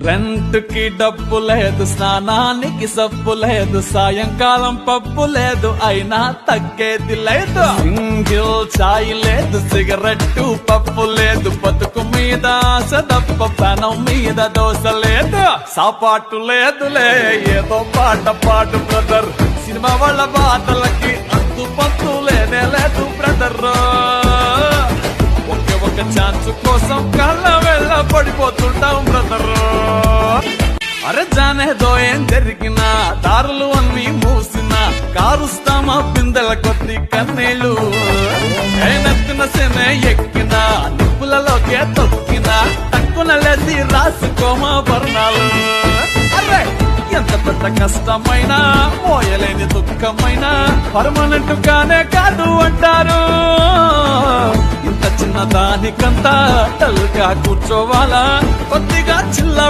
Rent కి డబ్బు లేదు, స్నానానికి సబ్బు లేదు, సాయంకాలం పప్పు లేదు, అయినా తగ్గేది లేదు. సింగిల్ చాయ్ లేదు, సిగరెట్టు పప్పు లేదు, బతుకు మీద ఆశ తప్ప పెనం మీద దోశ లేదు. సాపాటు లేదులే, ఏదో పాట పాడు బ్రదర్, సినిమా వాళ్ళ బాటలకి అంతు పంతు లేనే లేదు బ్రదర్. ఒక ఛాన్స్ కోసం కళ్ళ వెళ్ళ పడిపోతుంటాం బ్రదర్. అరే జానేదో ఏం జరిగినా, దారులు అన్ని మూసినా, కారుస్తామా పిందెల కొద్ది కన్నీళ్ళు. నెత్తిన శనే ఎక్కినా, నిప్పులలోకే తొక్కినా, తక్కువ లేసి రాసుకోమా వర్ణాలు. అరే ఎంత పెద్ద కష్టమైనా, మోయలేని దుఃఖమైనా పర్మనెంట్ గానే కాదు అంటారు. ఇంత చిన్న దానికంతా తల్లిగా కూర్చోవాలా, కొద్దిగా చిల్ల